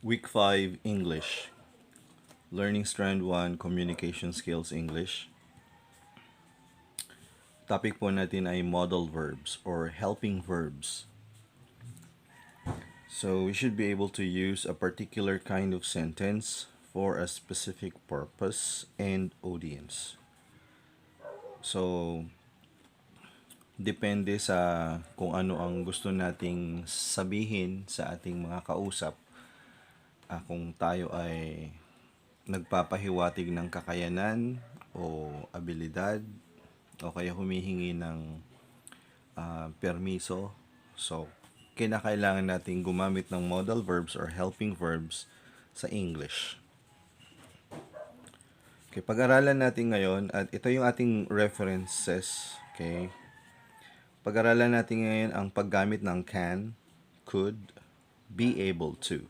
Week 5 English. Learning Strand 1 Communication Skills English. Topic po natin ay modal verbs or helping verbs. So we should be able to use a particular kind of sentence for a specific purpose and audience. So depende sa kung ano ang gusto nating sabihin sa ating mga kausap. Kung tayo ay nagpapahiwatig ng kakayanan o abilidad o kaya humihingi ng permiso. So, kinakailangan natin gumamit ng modal verbs or helping verbs sa English. Okay, pag-aralan natin ngayon at ito yung ating references. Okay. Pag-aralan natin ngayon ang paggamit ng can, could, be able to.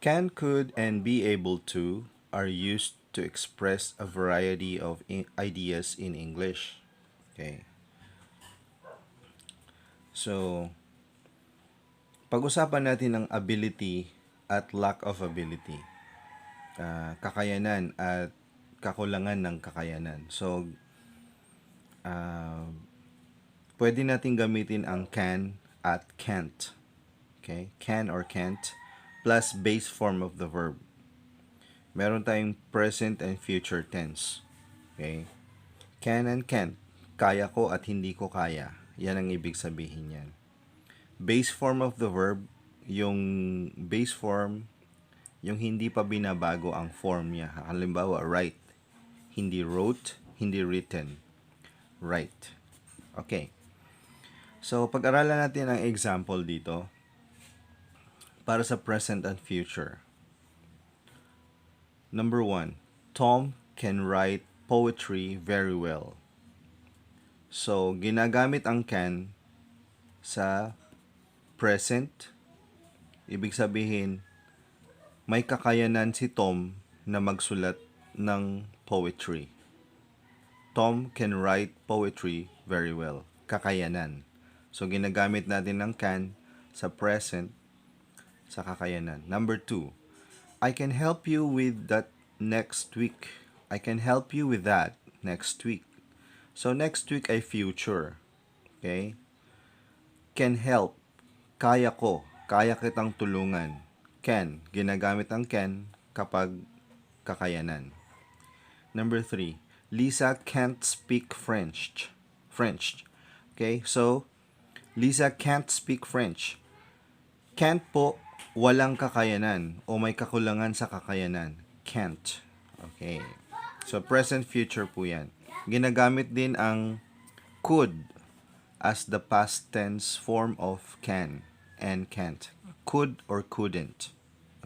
Can, could, and be able to are used to express a variety of ideas in English. Okay. So, pag-usapan natin ang ability at lack of ability. Kakayanan at kakulangan ng kakayanan. So, pwede natin gamitin ang can at can't. Okay? Can or can't plus base form of the verb. Meron tayong present and future tense. Okay? Can and can't. Kaya ko at hindi ko kaya. Yan ang ibig sabihin yan. Base form of the verb, yung base form, yung hindi pa binabago ang form niya. Halimbawa, write. Hindi wrote, hindi written. Write. Okay. So, pag-aralan natin ang example dito para sa present and future. Number 1, Tom can write poetry very well. So, ginagamit ang can sa present. Ibig sabihin, may kakayanan si Tom na magsulat ng poetry. Tom can write poetry very well. Kakayanan. So, ginagamit natin ng can sa present sa kakayanan. Number 2, I can help you with that next week. I can help you with that next week. So, next week ay future. Okay? Can help. Kaya ko. Kaya kitang tulungan. Can. Ginagamit ang can kapag kakayanan. Number 3, Lisa can't speak French. French. Okay? So, Lisa can't speak French. Can't po, walang kakayanan o may kakulangan sa kakayanan. Can't. Okay. So, present future po yan. Ginagamit din ang could as the past tense form of can and can't. Could or couldn't.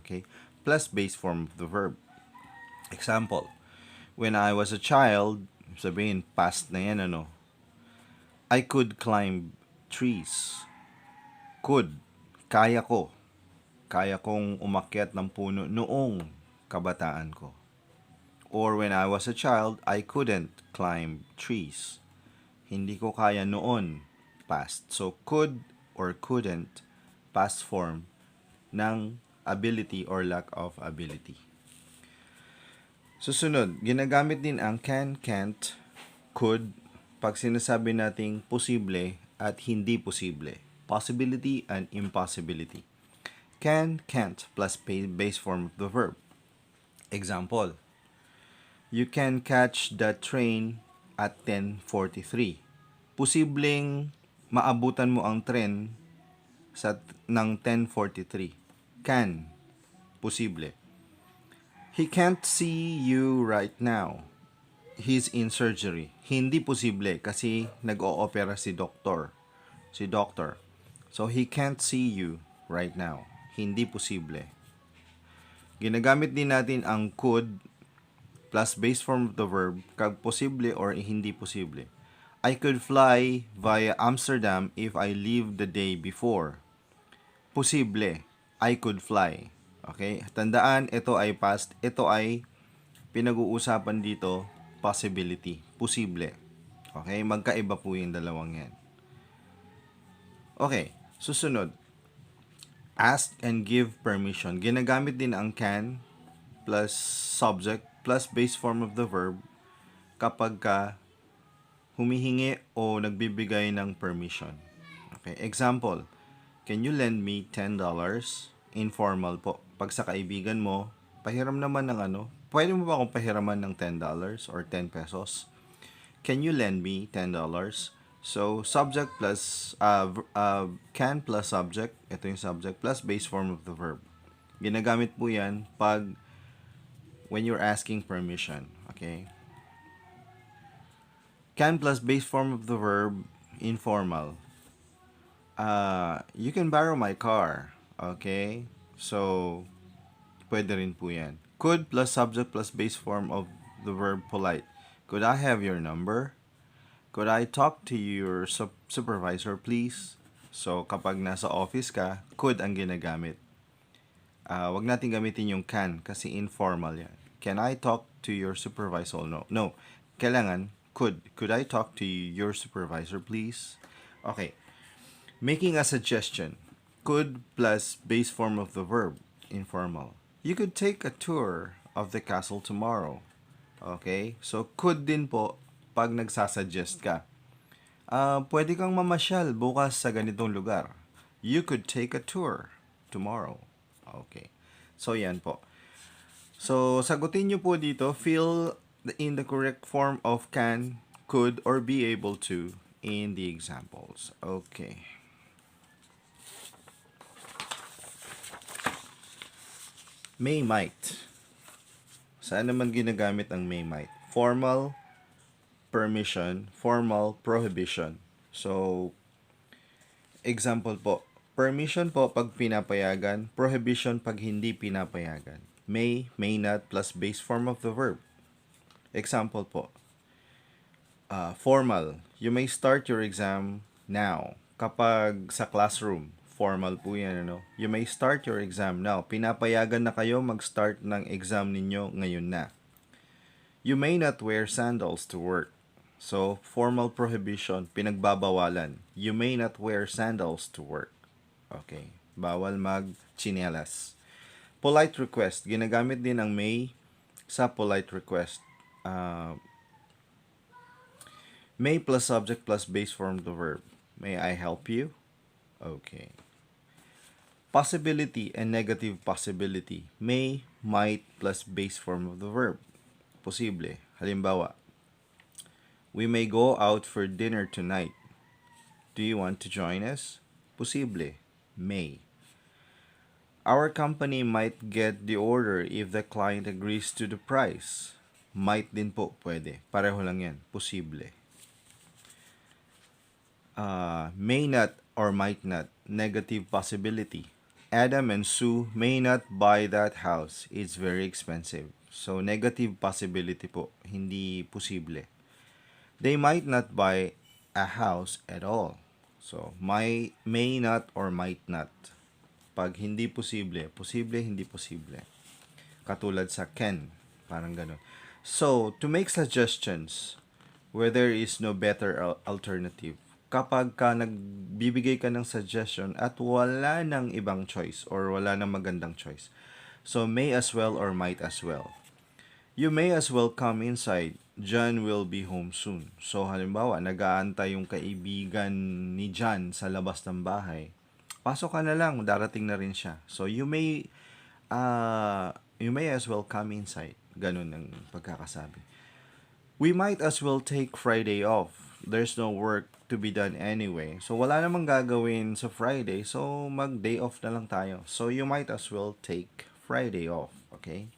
Okay. Plus base form of the verb. Example. When I was a child, sabihin, past na yan, ano? I could climb trees. Could. Kaya ko. Kaya kong umakyat ng puno noong kabataan ko. Or when I was a child, I couldn't climb trees. Hindi ko kaya noon, past. So, could or couldn't, past form ng ability or lack of ability. Susunod, ginagamit din ang can, can't, could, pag sinasabi nating posible at hindi posible. Possibility and impossibility. Can, can't, plus base form of the verb. Example, you can catch the train at 10:43. Posibleng maabutan mo ang tren ng 10:43. Can, posible. He can't see you right now. He's in surgery. Hindi posible kasi nag-o-opera si doctor. So, he can't see you right now. Hindi posible. Ginagamit din natin ang could plus base form of the verb kag posible or hindi posible. I could fly via Amsterdam if I leave the day before. Posible. I could fly. Okay? Tandaan, ito ay past. Ito ay pinag-uusapan dito, possibility. Posible. Okay? Magkaiba po yung dalawang yan. Okay. Susunod. Ask and give permission. Ginagamit din ang can plus subject plus base form of the verb kapag ka humihingi o nagbibigay ng permission. Okay, example, can you lend me $10? Informal po. Pag sa kaibigan mo, pahiram naman ng ano, pwede mo ba akong pahiraman ng $10 or 10 pesos? Can you lend me $10? So, subject plus, can plus subject, ito yung subject, plus base form of the verb. Ginagamit po yan pag when you're asking permission. Okay? Can plus base form of the verb, informal. You can borrow my car. Okay? So, pwede rin po yan. Could plus subject plus base form of the verb, polite. Could I have your number? Could I talk to your supervisor, please? So, kapag nasa office ka, could ang ginagamit. Wag natin gamitin yung can kasi informal yan. Can I talk to your supervisor? No. No. Kailangan, could. Could I talk to your supervisor, please? Okay. Making a suggestion. Could plus base form of the verb, informal. You could take a tour of the castle tomorrow. Okay? So, could din po pag nagsasuggest ka. Pwede kang mamasyal bukas sa ganitong lugar. You could take a tour tomorrow. Okay. So, yan po. So, sagutin nyo po dito, fill in the correct form of can, could, or be able to in the examples. Okay. May, might. Saan naman ginagamit ang may, might? Formal, permission, formal, prohibition. So, example po. Permission po pag pinapayagan, prohibition pag hindi pinapayagan. May not plus base form of the verb. Example po. Formal. You may start your exam now. Kapag sa classroom, formal po yan, ano? You may start your exam now. Pinapayagan na kayo mag-start ng exam ninyo ngayon na. You may not wear sandals to work. So, formal prohibition, pinagbabawalan. You may not wear sandals to work. Okay. Bawal mag-chinelas. Polite request. Ginagamit din ang may sa polite request. May plus subject plus base form of the verb. May I help you? Okay. Possibility and negative possibility. May, might plus base form of the verb. Posible. Halimbawa, we may go out for dinner tonight. Do you want to join us? Posible. May. Our company might get the order if the client agrees to the price. Might din po pwede. Pareho lang yan. Posible. May not or might not. Negative possibility. Adam and Sue may not buy that house. It's very expensive. So, negative possibility po. Hindi posible. They might not buy a house at all. So, may not or might not. Pag hindi posible, posible, hindi posible. Katulad sa can. Parang ganun. So, to make suggestions where there is no better alternative, kapag ka nagbibigay ka ng suggestion at wala nang ibang choice or wala nang magandang choice. So, may as well or might as well. You may as well come inside. John will be home soon. So, halimbawa, nag-aantay yung kaibigan ni John sa labas ng bahay. Pasok ka na lang, darating na rin siya. So, you may as well come inside. Ganun ang pagkakasabi. We might as well take Friday off. There's no work to be done anyway. So, wala namang gagawin sa Friday. So, mag-day off na lang tayo. So, you might as well take Friday off. Okay?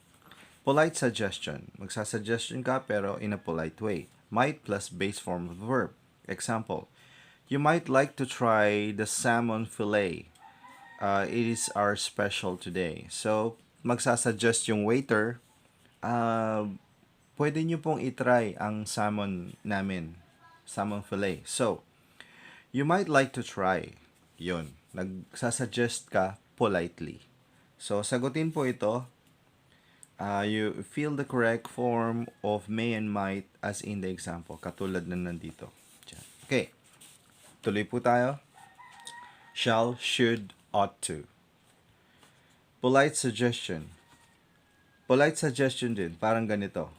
Polite suggestion. Magsasuggestion ka pero in a polite way. Might plus base form of the verb. Example, you might like to try the salmon fillet. It is our special today. So, magsasuggest yung waiter, pwede nyo pong itry ang salmon namin. Salmon fillet. So, you might like to try. Yun. Nagsasuggest ka politely. So, sagutin po ito. You fill the correct form of may and might as in the example. Katulad na nandito. Okay. Tuloy po tayo. Shall, should, ought to. Polite suggestion. Polite suggestion din, parang ganito.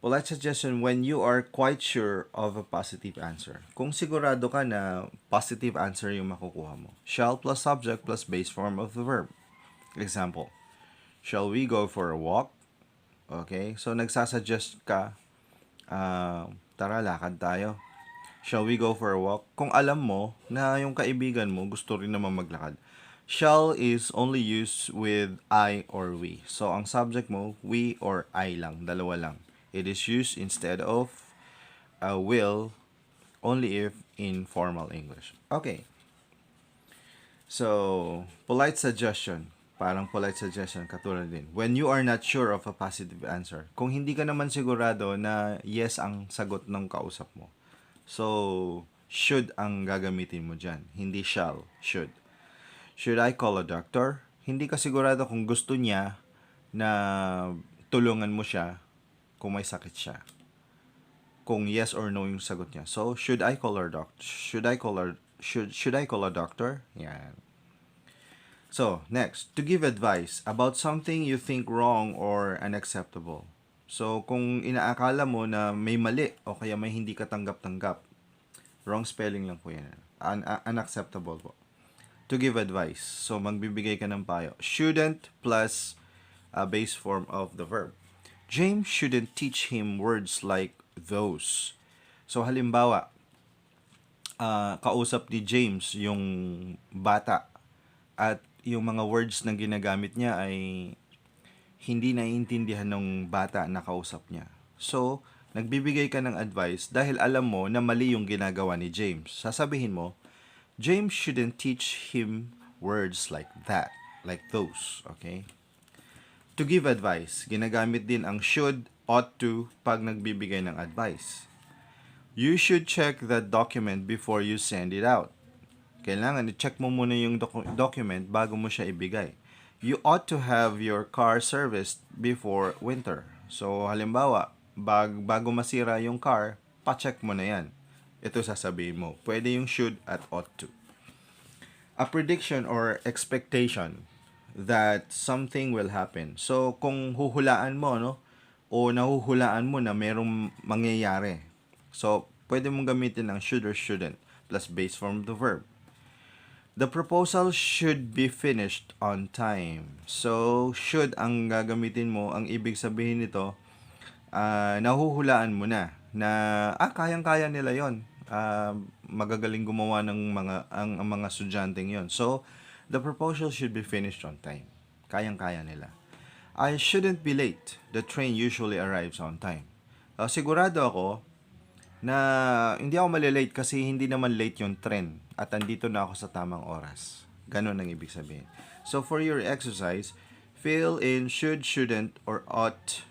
Polite suggestion when you are quite sure of a positive answer. Kung sigurado ka na positive answer yung makukuha mo. Shall plus subject plus base form of the verb. Example, shall we go for a walk? Okay, so nagsasuggest ka, tara lakad tayo. Shall we go for a walk? Kung alam mo na yung kaibigan mo gusto rin naman maglakad. Shall is only used with I or we. So, ang subject mo, we or I lang, dalawa lang. It is used instead of will only if in formal English. Okay. So, polite suggestion. Parang polite suggestion, katulad din. When you are not sure of a positive answer. Kung hindi ka naman sigurado na yes ang sagot ng kausap mo. So, should ang gagamitin mo dyan. Hindi shall, should. Should I call a doctor? Hindi ka sigurado kung gusto niya na tulungan mo siya kung may sakit siya. Kung yes or no yung sagot niya. So, should I call a doctor? Should I call a doctor? Yan. So, next, to give advice about something you think wrong or unacceptable. So, kung inaakala mo na may mali o kaya may hindi ka tanggap-tanggap, wrong spelling lang po yan. Unacceptable po. To give advice. So, magbibigay ka ng payo. Shouldn't plus a base form of the verb. James shouldn't teach him words like those. So, halimbawa, kausap ni James yung bata at yung mga words na ginagamit niya ay hindi naiintindihan ng bata na kausap niya. So, nagbibigay ka ng advice dahil alam mo na mali yung ginagawa ni James. Sasabihin mo, James shouldn't teach him words like that, like those, okay? To give advice, ginagamit din ang should, ought to pag nagbibigay ng advice. You should check that document before you send it out. Kailangan i-check mo muna yung document bago mo siya ibigay. You ought to have your car serviced before winter. So, halimbawa, bago masira yung car, pa-check mo na yan. Ito sasabihin mo. Pwede yung should at ought to. A prediction or expectation that something will happen. So, kung huhulaan mo, no? O nahuhulaan mo na merong mangyayari. So, pwede mong gamitin ang should or shouldn't plus base form of the verb. The proposal should be finished on time. So, should ang gagamitin mo, ang ibig sabihin nito, nahuhulaan mo na kayang-kaya nila yon. Magagaling gumawa ng ang mga estudyanteng yon. So, the proposal should be finished on time. Kayang-kaya nila. I shouldn't be late. The train usually arrives on time. Sigurado ako na hindi ako malilate kasi hindi naman late yung train at andito na ako sa tamang oras. Ganon ang ibig sabihin. So, for your exercise, fill in should, shouldn't, or ought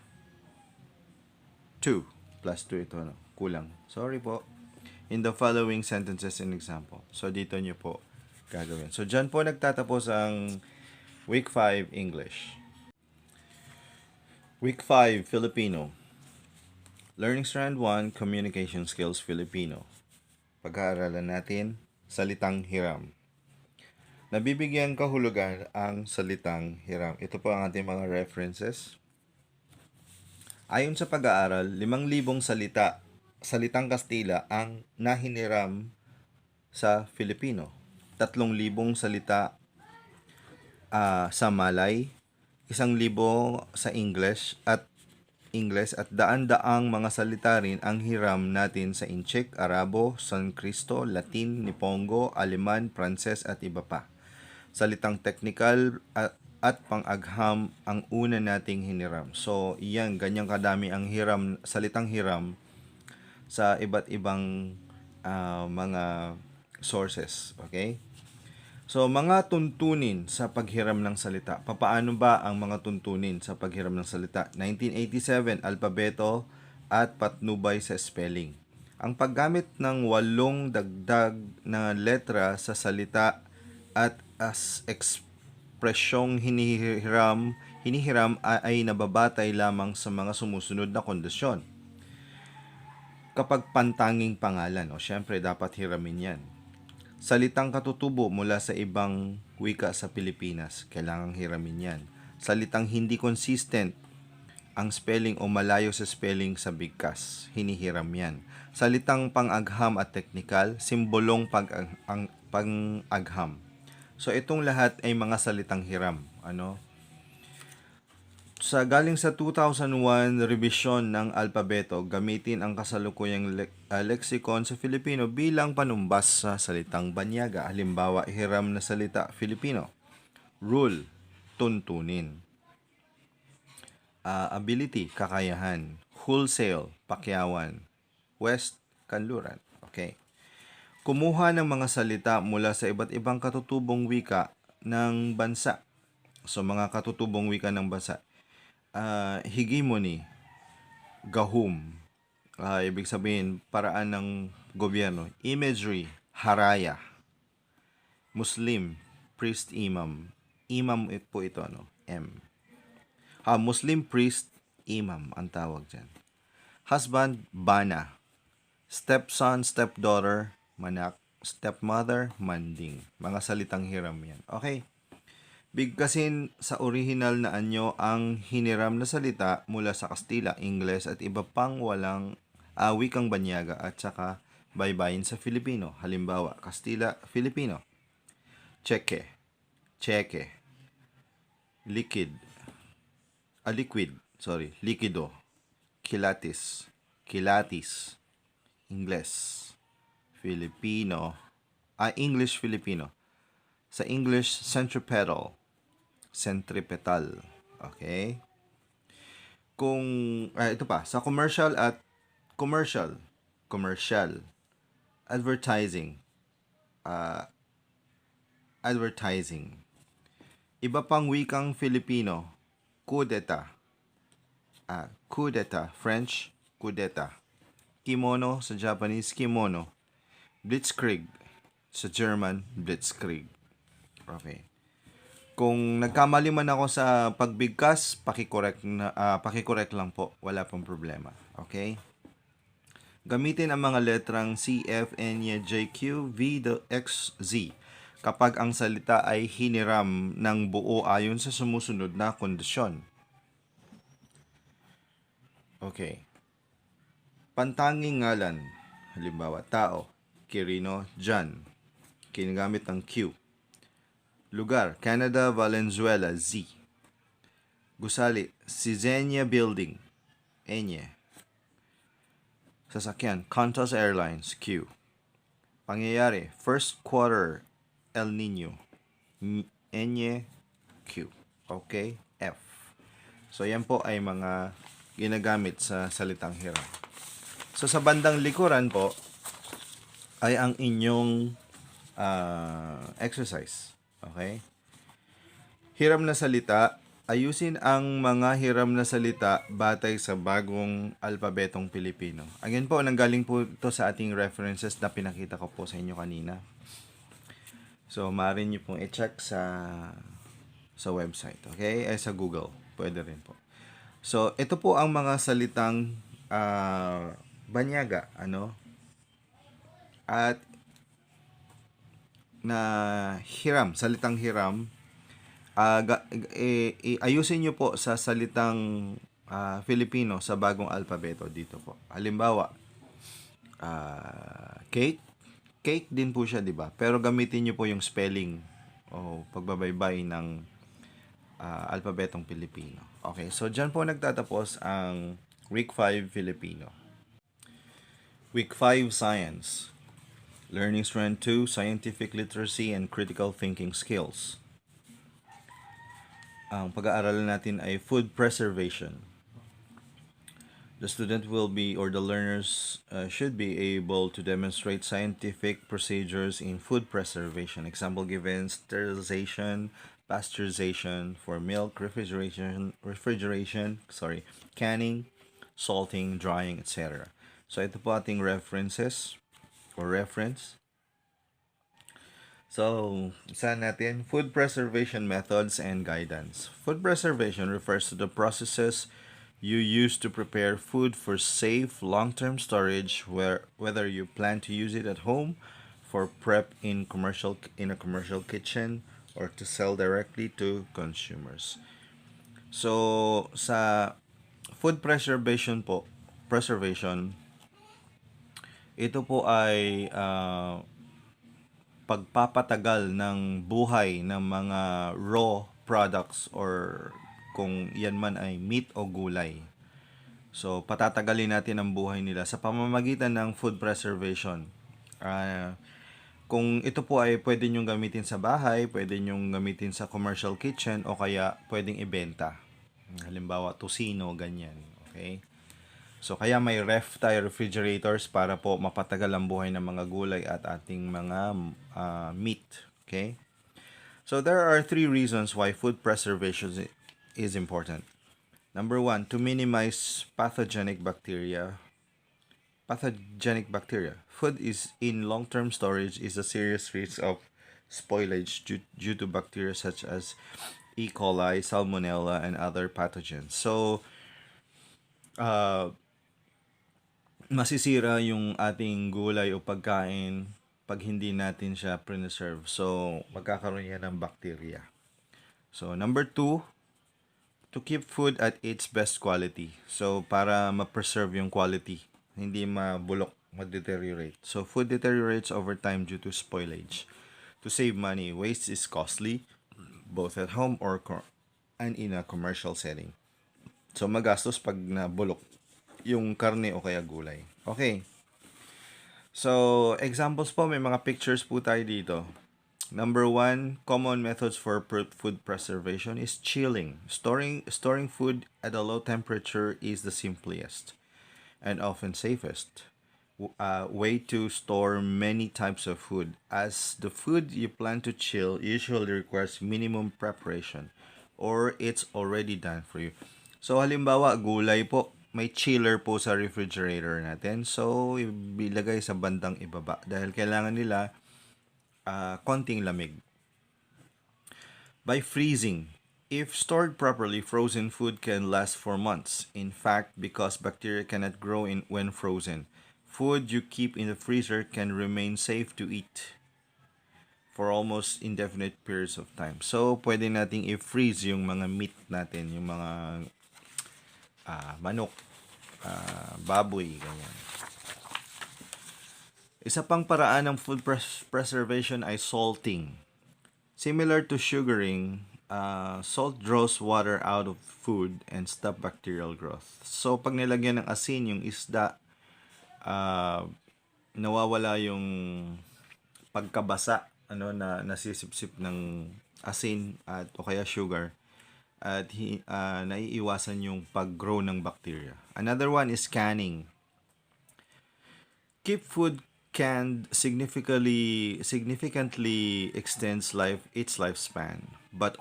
to. Plus 2 ito, no? Kulang. Sorry po. In the following sentences and example. So, dito nyo po gagawin. So, dyan po nagtatapos ang Week 5 English. Week 5 Filipino. Learning Strand 1, Communication Skills Filipino. Pag-aaralan natin, salitang hiram. Nabibigyan kahulugan ang salitang hiram. Ito po ang ating mga references. Ayon sa pag-aaral, 5,000 salitang Kastila ang nahiniram sa Filipino. 3,000 salita sa Malay, 1,000 sa English at daan-daang mga salita rin ang hiram natin sa Inchik, Arabo, San Cristo, Latin, Nipongo, Aleman, Pranses at iba pa. Salitang technical at pang-agham ang una nating hiniram. So, iyan, ganyan kadami ang salitang hiram sa iba't ibang mga sources. Okay? So, mga tuntunin sa paghiram ng salita. Papaano ba ang mga tuntunin sa paghiram ng salita? 1987, alpabeto at patnubay sa spelling. Ang paggamit ng 8 dagdag na letra sa salita at as ekspresyong hinihiram ay nababatay lamang sa mga sumusunod na kondisyon. Kapag pantanging pangalan, syempre dapat hiramin yan. Salitang katutubo mula sa ibang wika sa Pilipinas, kailangang hiramin yan. Salitang hindi consistent ang spelling o malayo sa spelling sa bigkas, hinihiram yan. Salitang pang-agham at teknikal, simbolong pang-agham. So itong lahat ay mga salitang hiram. Galing sa 2001 revision ng alpabeto, gamitin ang kasalukuyang lexicon sa Filipino bilang panumbas sa salitang banyaga. Halimbawa, hiram na salita Filipino. Rule, tuntunin. Ability, kakayahan. Wholesale, pakyawan. West, kanluran. Okay. Kumuha ng mga salita mula sa iba't ibang katutubong wika ng bansa. So, mga katutubong wika ng bansa. Hegemony, gahum, ibig sabihin, paraan ng gobyerno. Imagery, haraya. Muslim, priest, imam. Imam po ito, M. Muslim priest, imam, ang tawag dyan. Husband, bana. Stepson, stepdaughter, manak. Stepmother, manding. Mga salitang hiram yan. Okay. Bigkasin sa orihinal na anyo ang hiniram na salita mula sa Kastila, Ingles at iba pang walang wikang banyaga at saka baybayin sa Filipino. Halimbawa, Kastila, Filipino. Cheque, cheque. Liquid, liquido. Kilatis, kilatis. Ingles, Filipino. English, Filipino. Sa English, centripetal. Centripetal. Okay? Ito pa, sa commercial at commercial. Commercial. Advertising. Advertising. Iba pang wikang Filipino. Coup d'etat. Coup d'etat. French, coup d'etat. Kimono, sa Japanese, kimono. Blitzkrieg. Sa German, blitzkrieg. Okay. Kung nagkamali man ako sa pagbigkas, paki-correct lang po. Wala pong problema. Okay? Gamitin ang mga letrang C, F, N, J, Q, V, X, Z kapag ang salita ay hiniram ng buo ayon sa sumusunod na kondisyon. Okay. Pantanging ngalan. Halimbawa, tao. Quirino, John. Kinagamit ng Q. Lugar, Canada, Valenzuela, Z. Gusali, Cisenia Building, Enye. Sasakyan, Qantas Airlines, Q. Pangyayari, first quarter, El Nino, Enye, Q. Okay, F. So, yan po ay mga ginagamit sa salitang hiram. So, sa bandang likuran po, ay ang inyong exercise. Okay? Hiram na salita. Ayusin ang mga hiram na salita batay sa bagong alpabetong Pilipino. Again po, nanggaling po ito sa ating references na pinakita ko po sa inyo kanina. So, maaari nyo pong i-check sa website. Okay? Sa Google. Pwede rin po. So, ito po ang mga salitang banyaga. At na hiram, salitang hiram, ayusin nyo po sa salitang Filipino sa bagong alpabeto dito po. Halimbawa, cake. Cake din po siya, di ba? Pero gamitin nyo po yung spelling o pagbabaybay ng alpabetong Pilipino. Okay, so dyan po nagtatapos ang Week 5 Filipino. Week 5 Science. Learning Strand 2, Scientific Literacy and Critical Thinking Skills. Ang pag-aaralan natin ay Food Preservation. The student will be, or the learners should be able to demonstrate scientific procedures in food preservation. Example given, sterilization, pasteurization for milk, refrigeration, canning, salting, drying, etc. So ito po ating references. Or reference. So, saan natin? Food preservation methods and guidance. Food preservation refers to the processes you use to prepare food for safe, long-term storage, whether you plan to use it at home for prep in a commercial kitchen or to sell directly to consumers. So sa food preservation, ito po ay pagpapatagal ng buhay ng mga raw products or kung yan man ay meat o gulay. So, patatagalin natin ang buhay nila sa pamamagitan ng food preservation. Ah, kung ito po ay pwede nyong gamitin sa bahay, pwede nyong gamitin sa commercial kitchen o kaya pwedeng ibenta. Halimbawa, tosino, ganyan. Okay? So, kaya may ref tayo, refrigerators, para po mapatagal ang buhay ng mga gulay at ating mga meat. Okay? So, there are 3 reasons why food preservation is important. Number 1, to minimize pathogenic bacteria. Food is in long-term storage is a serious risk of spoilage due to bacteria such as E. coli, Salmonella, and other pathogens. So, uh, masisira yung ating gulay o pagkain pag hindi natin siya preserve. So, magkakaroon yan ng bacteria. So, number 2, to keep food at its best quality. So, para ma-preserve yung quality, hindi mabulok, ma-deteriorate. So, food deteriorates over time due to spoilage. To save money, waste is costly, both at home and in a commercial setting. So, magastos pag nabulok yung karne o kaya gulay. Okay. So, examples po, may mga pictures po tayo dito. Number 1, common methods for food preservation is chilling. Storing food at a low temperature is the simplest and often safest way to store many types of food, as the food you plan to chill usually requires minimum preparation or it's already done for you. So halimbawa, gulay po, may chiller po sa refrigerator natin. So ilagay sa bandang ibaba dahil kailangan nila konting lamig. By freezing, if stored properly, frozen food can last for months. In fact, because bacteria cannot grow when frozen, food you keep in the freezer can remain safe to eat for almost indefinite periods of time. So, pwede nating i-freeze yung mga meat natin, yung mga manok, baboy, ganyan. Isa pang paraan ng food preservation ay salting. Similar to sugaring, salt draws water out of food and stop bacterial growth. So, pag nilagyan ng asin yung isda, nawawala yung pagkabasa, na nasisipsip ng asin at o kaya sugar, at naiiwasan yung pag-grow ng bacteria. Another one is canning. Keep food canned significantly extends its lifespan, but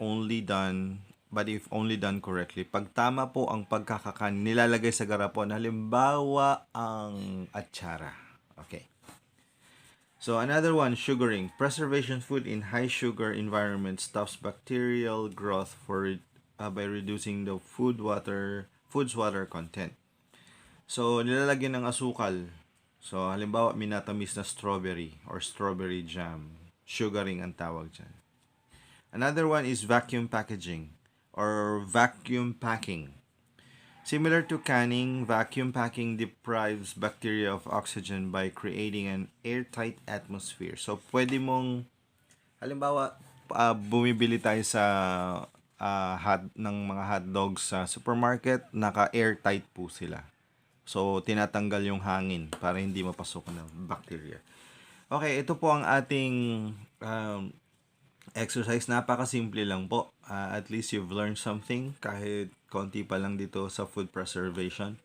if only done correctly. Pag tama po ang pagkakakan, nilalagay sa garapon, halimbawa ang atsara. Okay. So another one, sugaring. Preservation food in high sugar environment stops bacterial growth by reducing the food's water content. So nilalagyan ng asukal. So, halimbawa, minatamis na strawberry or strawberry jam. Sugaring ang tawag dyan. Another one is vacuum packaging or vacuum packing. Similar to canning, vacuum packing deprives bacteria of oxygen by creating an airtight atmosphere. So, pwede mong, halimbawa, bumibili tayo sa ng mga hotdogs sa supermarket, naka-airtight po sila. So, tinatanggal yung hangin para hindi mapasok ng bacteria. Okay, ito po ang ating exercise. Napakasimple lang po. At least you've learned something kahit konti pa lang dito sa food preservation.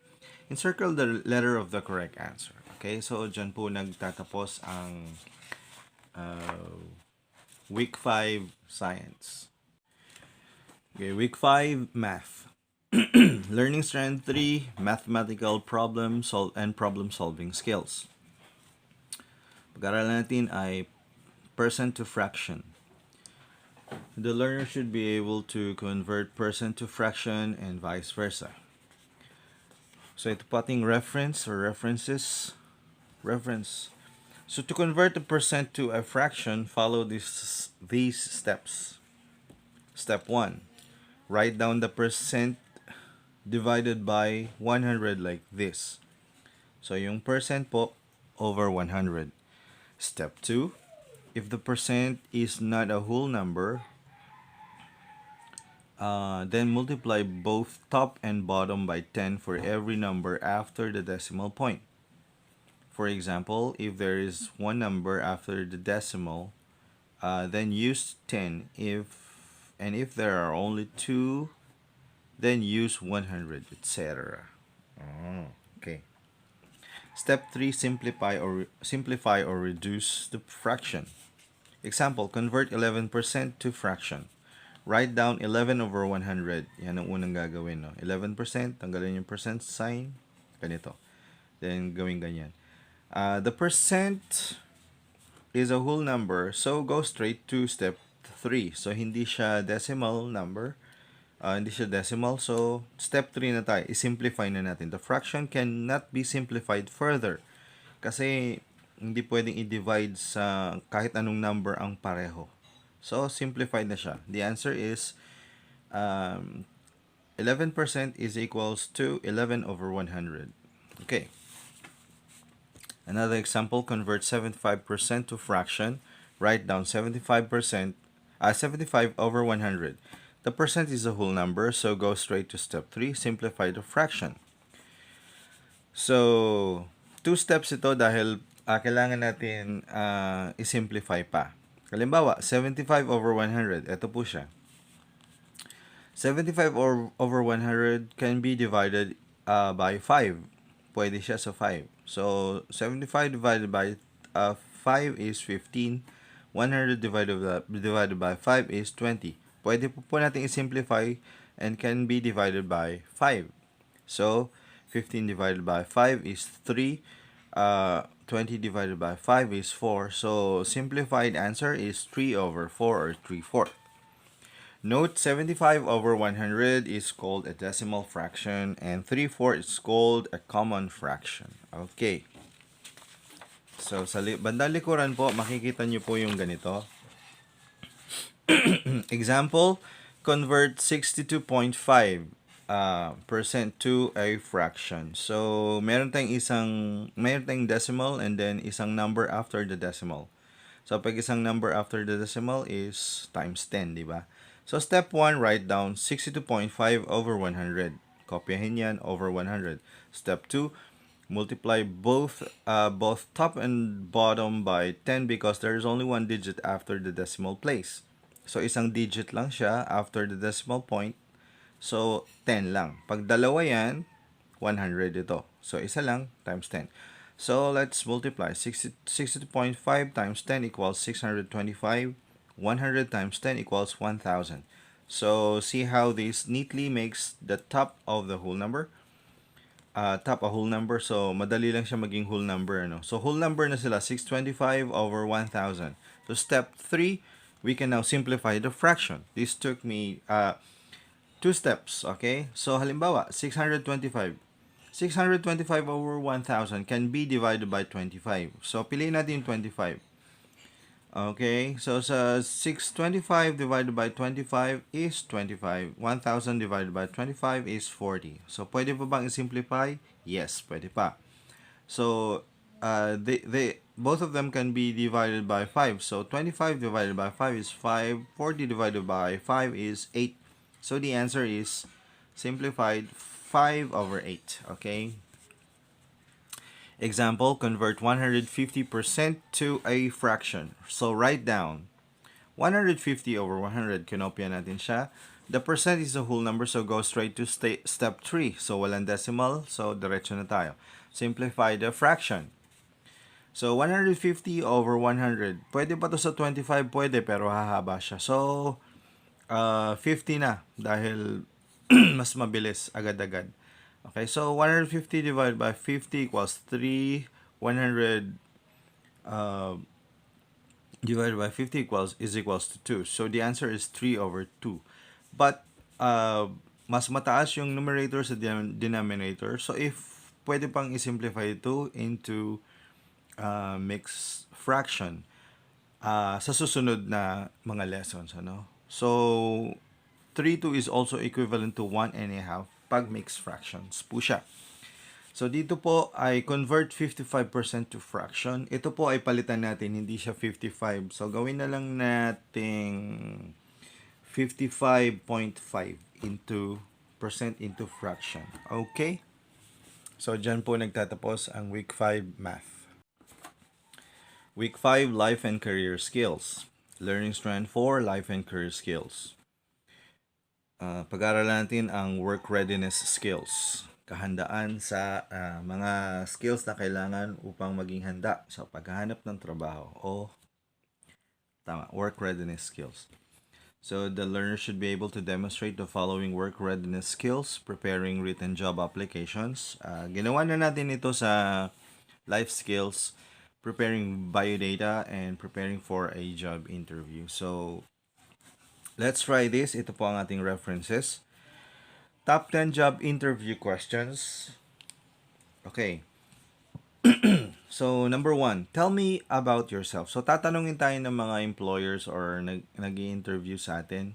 Encircle the letter of the correct answer. Okay, so dyan po nagtatapos ang Week 5 Science. Okay, Week 5 Math. Learning Strand 3, Mathematical problem solving skills. Pag-aralan natin ay percent to fraction. The learner should be able to convert percent to fraction and vice versa. So ito po ating reference or references. Reference. So to convert a percent to a fraction, follow these steps. Step 1. Write down the percent divided by 100 like this. So yung percent po over 100. Step 2. If the percent is not a whole number, then multiply both top and bottom by 10 for every number after the decimal point. For example, if there is one number after the decimal, then use 10. If there are only two, then use 100, etc. Oh, okay. Step 3, simplify or reduce the fraction. Example, convert 11% to fraction. Write down 11 over 100. Yan ang unang gagawin, no? 11%, tanggalin yung percent sign, ganito. Then, gawin ganyan. The percent is a whole number, so go straight to step 3. So, hindi siya decimal number. Hindi siya decimal. So, step 3 na tayo. I-simplify na natin. The fraction cannot be simplified further. Kasi, hindi pwedeng i-divide sa kahit anong number ang pareho. So, simplified na siya. The answer is 11% is equals to 11 over 100. Okay. Another example, convert 75% to fraction. Write down 75%, 75 over 100. The percent is a whole number, so go straight to step 3, simplify the fraction. So, 2 steps ito dahil kailangan natin i-simplify pa. Halimbawa, 75 over 100. Ito po siya. 75 over 100 can be divided by 5. Pwede siya sa 5. So, 75 divided by 5 is 15. 100 divided by 5 is 20. Pwede po natin i-simplify and can be divided by 5. So, 15 divided by 5 is 3. 20 divided by 5 is 4. So, simplified answer is 3 over 4 or 3/4. Note 75 over 100 is called a decimal fraction and 3/4 is called a common fraction. Okay. So, sa bandang likuran po, makikita nyo po yung ganito. Example, convert 62.5 percent to a fraction. So, meron tayong decimal and then isang number after the decimal. So, pag isang number after the decimal is times 10, di ba? So, step 1, write down 62.5 over 100. Kopyahin yan over 100. Step 2, multiply both top and bottom by 10 because there is only one digit after the decimal place. So, isang digit lang siya after the decimal point. So, 10 lang. Pag dalawa yan, 100 ito. So, isa lang times 10. So, let's multiply. 62.5 times 10 equals 625. 100 times 10 equals 1,000. So, see how this neatly makes the top of the whole number. Top a whole number. So, madali lang siya maging whole number. Ano? So, whole number na sila. 625 over 1,000. So, step 3, we can now simplify the fraction. This took me 2 steps. Okay? So, halimbawa, 625. 625 over 1,000 can be divided by 25. So, piliin natin yung 25. Okay, so sa 625 divided by 25 is 25. 1,000 divided by 25 is 40. So, pwede pa bang i-simplify? Yes, pwede pa. So, both of them can be divided by 5. So, 25 divided by 5 is 5. 40 divided by 5 is 8. So, the answer is simplified 5 over 8. Okay? Example, convert 150% to a fraction. So, write down 150 over 100. Kinopya natin siya. The percent is a whole number, so go straight to step 3. So, walang decimal. So, diretso na tayo. Simplify the fraction. So, 150 over 100. Pwede pa to sa 25? Pwede, pero hahaba siya. So, 50 na dahil mas mabilis, agad-agad. Okay, so 150 divided by 50 equals 3. 100 divided by 50 is equals to 2. So the answer is 3 over 2. But mas mataas yung numerator sa denominator. So if pwede pang i-simplify ito into mixed fraction sa susunod na mga lessons. Ano? So, 3/2 is also equivalent to 1 1/2 pag mixed fractions po siya. So, dito po ay convert 55% to fraction. Ito po ay palitan natin, hindi siya 55. So, gawin na lang nating 55.5 into percent into fraction. Okay? So, dyan po nagtatapos ang week 5 math. Week 5, life and career skills. Learning strand 4, life and career skills. Pag-aaralan natin ang work readiness skills. Kahandaan sa mga skills na kailangan upang maging handa sa paghahanap ng trabaho o work readiness skills. So the learner should be able to demonstrate the following work readiness skills preparing written job applications. Ginawa na natin ito sa life skills, preparing biodata, and preparing for a job interview. So let's try this. Ito po ang ating references. Top 10 job interview questions. Okay. So, number 1, tell me about yourself. So, tatanungin tayo ng mga employers or nag-i-interview sa atin.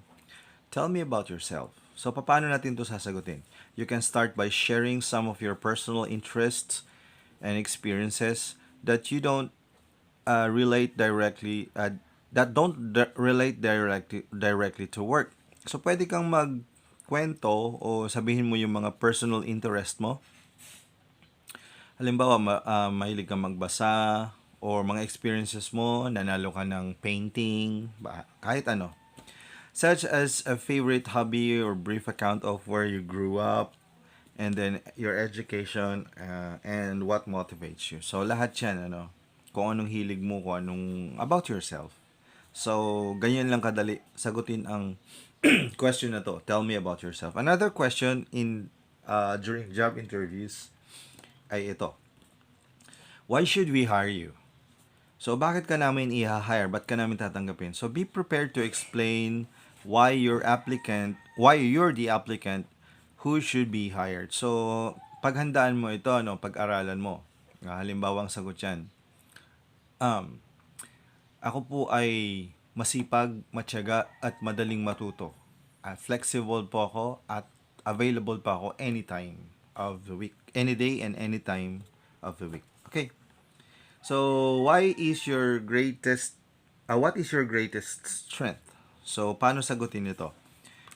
Tell me about yourself. So, paano natin to sasagutin? You can start by sharing some of your personal interests and experiences that you don't relate directly, relate directly to work. So, pwede kang magkwento o sabihin mo yung mga personal interest mo. Halimbawa, mahilig kang magbasa or mga experiences mo, nanalo ka ng painting, kahit ano. Such as a favorite hobby or brief account of where you grew up, and then your education, and what motivates you. So, lahat yan, kung anong hilig mo, kung anong about yourself. So, ganyan lang kadali sagutin ang question na to. Tell me about yourself. Another question during job interviews ay ito. Why should we hire you? So, bakit ka namin i-hire? Ba't ka namin tatanggapin? So, be prepared to explain why you're the applicant who should be hired. So, paghandaan mo ito, pag-aralan mo. Halimbawa, ang sagot yan. Ako po ay masipag, matyaga, at madaling matuto. Flexible po ako at available pa ako anytime of the week. Any day and any time of the week. Okay. So, what is your greatest strength? So, paano sagutin ito?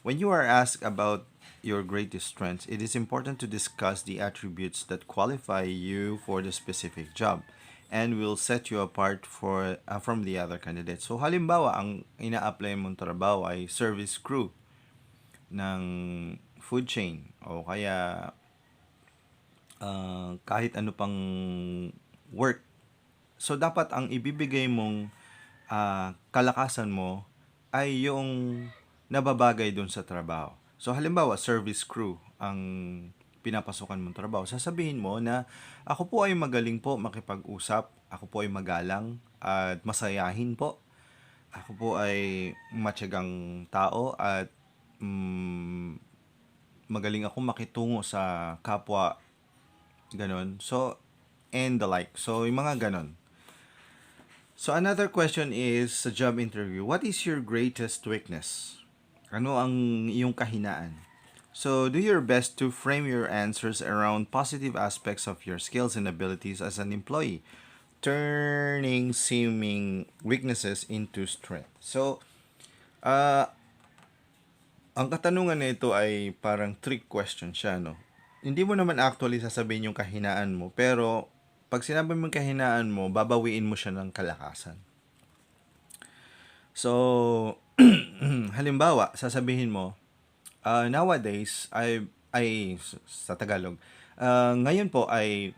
When you are asked about your greatest strengths, it is important to discuss the attributes that qualify you for the specific job and will set you apart from the other candidates. So, halimbawa, ang ina-apply mong trabaho ay service crew ng food chain o kaya kahit ano pang work. So, dapat ang ibibigay mong kalakasan mo ay yung nababagay dun sa trabaho. So, halimbawa, service crew ang pinapasukan mong trabaho. Sasabihin mo na ako po ay magaling po makipag-usap, ako po ay magalang at masayahin po. Ako po ay matyagang tao at magaling ako makitungo sa kapwa. Ganon. So, and the like. So, yung mga ganon. So, another question is sa job interview, what is your greatest weakness? Ano ang iyong kahinaan? So, do your best to frame your answers around positive aspects of your skills and abilities as an employee, turning seeming weaknesses into strength. So, ang katanungan na ito ay parang trick question siya, no? Hindi mo naman actually sasabihin yung kahinaan mo, pero pag sinabi mo yung kahinaan mo, babawiin mo siya ng kalakasan. So, halimbawa, sasabihin mo, nowadays, sa Tagalog, ngayon po ay,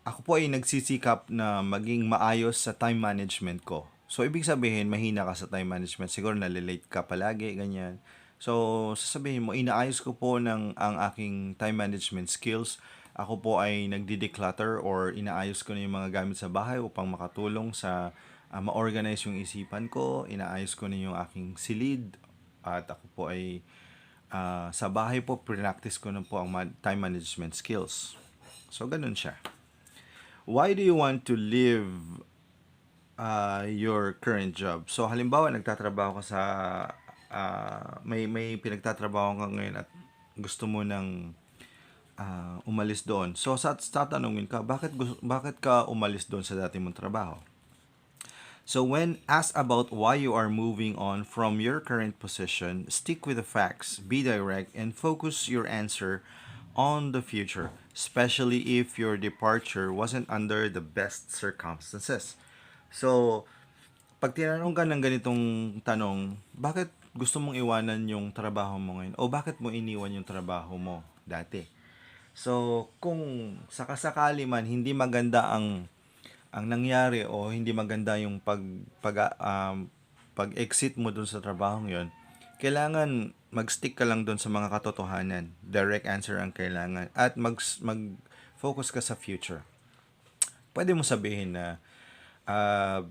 ako po ay nagsisikap na maging maayos sa time management ko. So, ibig sabihin, mahina ka sa time management. Siguro nalilate ka palagi, ganyan. So, sasabihin mo, inaayos ko po ang aking time management skills. Ako po ay nagdi-declutter or inaayos ko na yung mga gamit sa bahay upang makatulong sa ma-organize yung isipan ko. Inaayos ko na yung aking silid. At ako po ay sa bahay po, practice ko na po ang time management skills. So, ganun siya. Why do you want to leave your current job? So halimbawa nagtatrabaho ka sa may pinagtatrabaho ka ngayon at gusto mo ng umalis doon. So tatanungin ka, bakit ka umalis doon sa dati mong trabaho? So when asked about why you are moving on from your current position, stick with the facts, be direct, and focus your answer on the future, especially if your departure wasn't under the best circumstances. So, pag tinanong ka ng ganitong tanong, bakit gusto mong iwanan yung trabaho mo ngayon? O bakit mo iniwan yung trabaho mo dati? So, kung sakasakali man hindi maganda ang nangyari o hindi maganda yung pag-exit mo dun sa trabaho yon, kailangan mag-stick ka lang dun sa mga katotohanan. Direct answer ang kailangan at mag-focus ka sa future. Pwede mo sabihin na uh,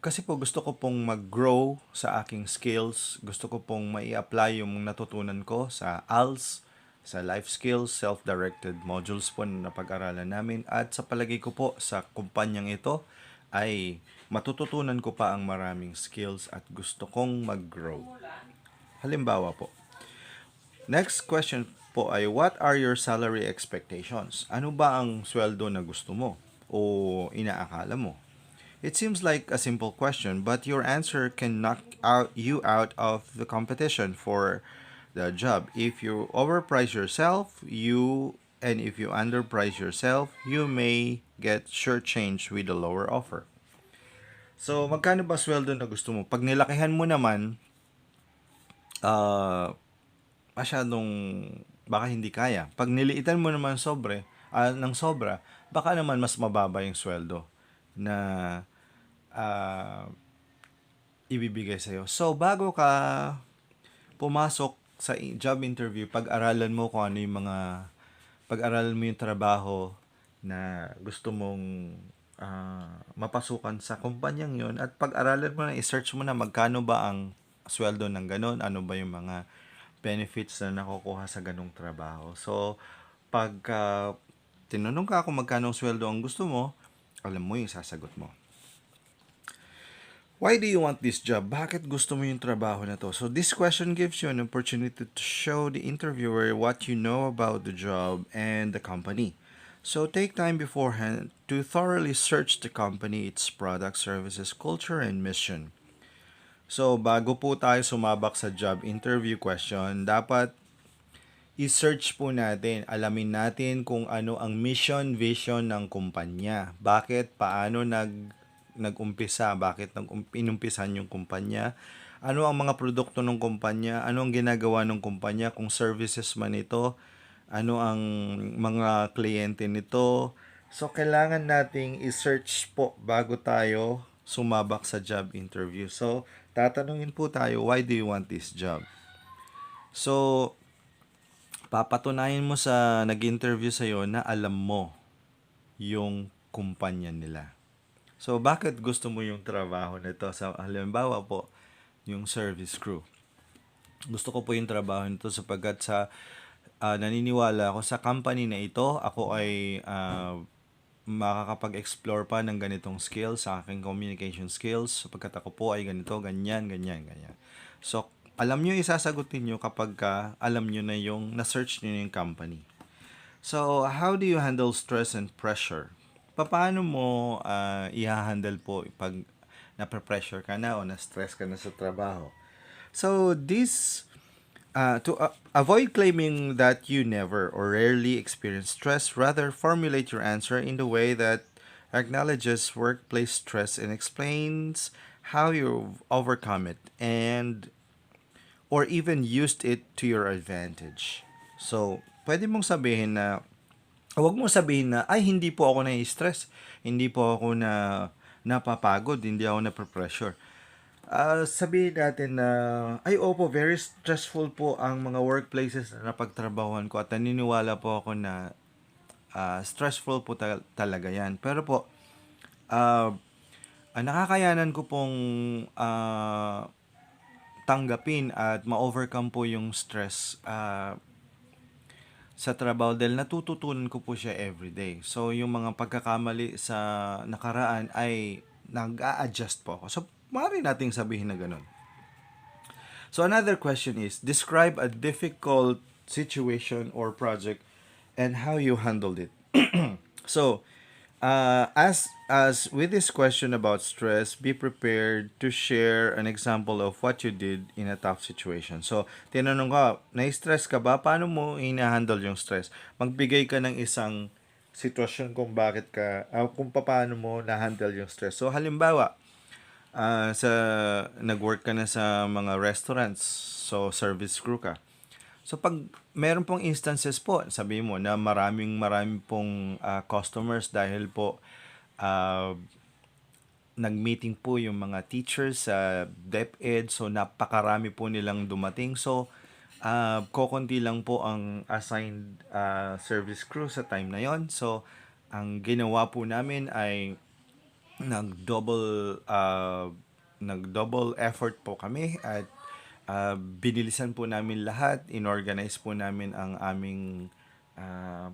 kasi po gusto ko pong mag-grow sa aking skills. Gusto ko pong mai-apply yung natutunan ko sa ALS, sa life skills, self-directed modules po na napag-aralan namin. At sa palagay ko po sa kumpanyang ito ay matututunan ko pa ang maraming skills at gusto kong mag-grow. Halimbawa po, next question po ay, what are your salary expectations? Ano ba ang sweldo na gusto mo o inaakala mo? It seems like a simple question, but your answer can knock you out of the competition for the job. If you overprice yourself, and if you underprice yourself, you may get shortchanged with a lower offer. So, magkano ba sweldo na gusto mo? Pag nilakihan mo naman, uh, masyadong baka hindi kaya. Pag niliitan mo naman ng sobra, baka naman mas mababa yung sweldo na uh, ibibigay sa'yo. So, bago ka pumasok sa job interview, pag-aralan mo yung trabaho na gusto mong mapasukan sa kumpanyang yon, at pag-aralan mo na, i-search mo na magkano ba ang sweldo ng ganon, ano ba yung mga benefits na nakukuha sa ganong trabaho. So, pag tinanong ka kung magkano ang sweldo ang gusto mo, alam mo yung sasagot mo. Why do you want this job? Bakit gusto mo yung trabaho na to? So this question gives you an opportunity to show the interviewer what you know about the job and the company. So take time beforehand to thoroughly search the company, its products, services, culture, and mission. So bago po tayo sumabak sa job interview question, dapat i-search po natin, alamin natin kung ano ang mission, vision ng kumpanya. Bakit, paano nag-umpisa, bakit inumpisan yung kumpanya, ano ang mga produkto ng kumpanya, ano ang ginagawa ng kumpanya, kung services man ito, ano ang mga kliyente nito. So, kailangan nating i-search po bago tayo sumabak sa job interview. So, tatanungin po tayo, why do you want this job? So, papatunayan mo sa nag-interview sa'yo na alam mo yung kumpanya nila. So, bakit gusto mo yung trabaho nito? Sa halimbawa po, yung service crew. Gusto ko po yung trabaho nito sapagkat naniniwala ako sa company na ito, ako ay makakapag-explore pa ng ganitong skills sa aking communication skills sapagkat ako po ay ganito, ganyan, ganyan, ganyan. So, alam nyo isasagutin nyo kapag alam nyo na yung na-search nyo yung company. So, how do you handle stress and pressure? Paano mo i-handle po pag na-pressure ka na o na-stress ka na sa trabaho? So, to avoid claiming that you never or rarely experience stress, rather formulate your answer in the way that acknowledges workplace stress and explains how you overcome it and or even used it to your advantage. So, pwede mong sabihin na, huwag mong sabihin na, ay, hindi po ako na-stress, hindi po ako napapagod, hindi ako na-pressure. Sabihin natin na, ay, opo, very stressful po ang mga workplaces na napagtrabahuan ko at naniniwala po ako na stressful po talaga yan. Pero po, nakakayanan ko pong tanggapin at ma-overcome po yung stress sa trabaho dahil natututunan ko po siya everyday. So, yung mga pagkakamali sa nakaraan ay nag-a-adjust po ako. So, maaari nating sabihin na ganun. So, another question is, describe a difficult situation or project and how you handled it. So, as with this question about stress, be prepared to share an example of what you did in a tough situation. So, tinanong ka, na-stress ka ba? Paano mo ina-handle yung stress? Magbigay ka ng isang sitwasyon kung paano mo na-handle yung stress. So, halimbawa, sa nag-work ka na sa mga restaurants, so service crew ka. So pag meron pong instances po, sabi mo na maraming pong customers dahil po ah, nag-meeting po yung mga teachers sa DepEd, so napakarami po nilang dumating. So kokonti lang po ang assigned service crew sa time na yon. So ang ginawa po namin ay nag-double nag-double effort po kami at binilisan po namin lahat, inorganize po namin ang aming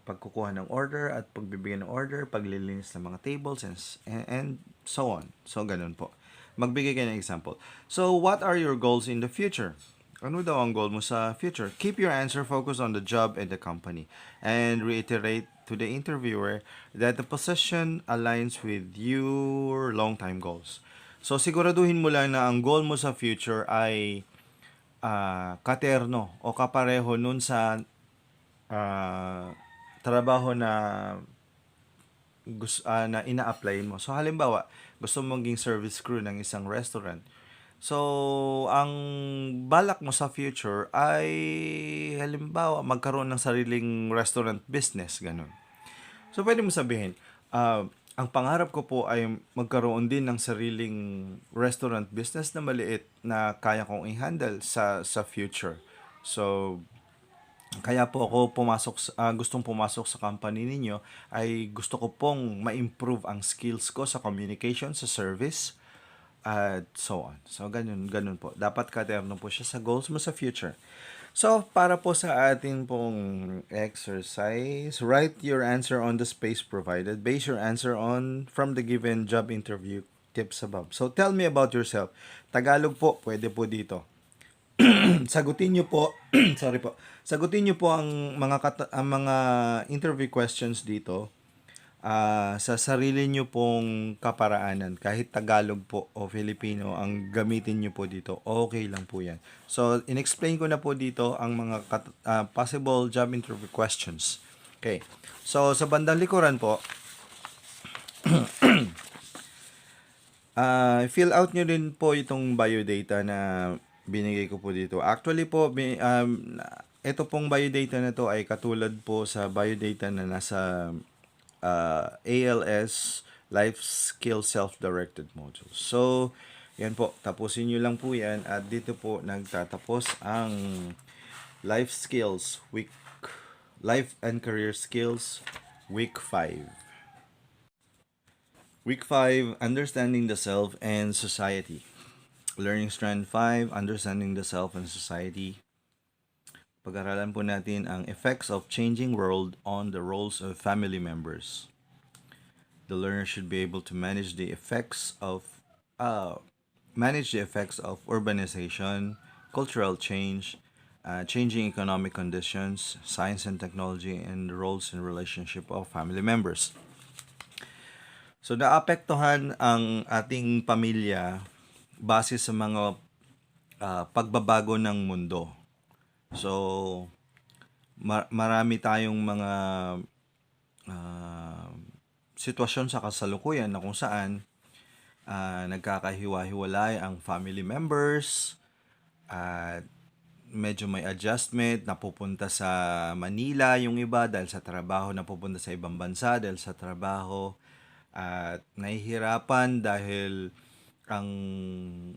pagkukuha ng order at pagbibigay ng order, paglilinis ng mga tables and so on. So ganun po. Magbigay kayo ng example. So what are your goals in the future? Ano daw ang goal mo sa future? Keep your answer focused on the job and the company and reiterate to the interviewer that the position aligns with your long-time goals. So siguraduhin mo lang na ang goal mo sa future ay katerno o kapareho nun sa ah, trabaho na ina-apply mo. So halimbawa, gusto mong maging service crew ng isang restaurant. So, ang balak mo sa future ay halimbawa magkaroon ng sariling restaurant business, ganun. So, pwede mo sabihin, ang pangarap ko po ay magkaroon din ng sariling restaurant business na maliit na kaya kong i-handle sa future. So, kaya po ako gustong pumasok sa company ninyo ay gusto ko pong ma-improve ang skills ko sa communication, sa service, at so on. So, ganun po. Dapat katerno po siya sa goals mo sa future. So, para po sa atin pong exercise, write your answer on the space provided. Base your answer on from the given job interview tips above. So, tell me about yourself. Tagalog po, pwede po dito. Sagutin niyo po, sorry po. Sagutin niyo po ang mga interview questions dito sa sarili niyo pong kaparaanan. Kahit Tagalog po o Filipino ang gamitin niyo po dito, okay lang po 'yan. So, inexplain ko na po dito ang mga possible job interview questions. Okay. So, sa bandang likuran po, fill out nyo din po itong biodata na binigay ko po dito. Actually po, ito pong biodata na to ay katulad po sa biodata na nasa ALS Life Skill Self-Directed Module. So, yan po. Tapusin nyo lang po yan. At dito po nagtatapos ang Life and Career Skills Week 5. Week 5, Understanding the Self and Society. Learning Strand 5, Understanding the Self and Society. Pag-aralan po natin ang effects of changing world on the roles of family members. The learner should be able to manage the effects of urbanization, cultural change, changing economic conditions, science and technology, and the roles and relationship of family members. So, naapektuhan ang ating pamilya base sa mga pagbabago ng mundo. So, marami tayong mga sitwasyon sa kasalukuyan na kung saan nagkakahiwa-hiwalay ang family members at medyo may adjustment, napupunta sa Manila yung iba dahil sa trabaho, napupunta sa ibang bansa dahil sa trabaho, at nahihirapan dahil ang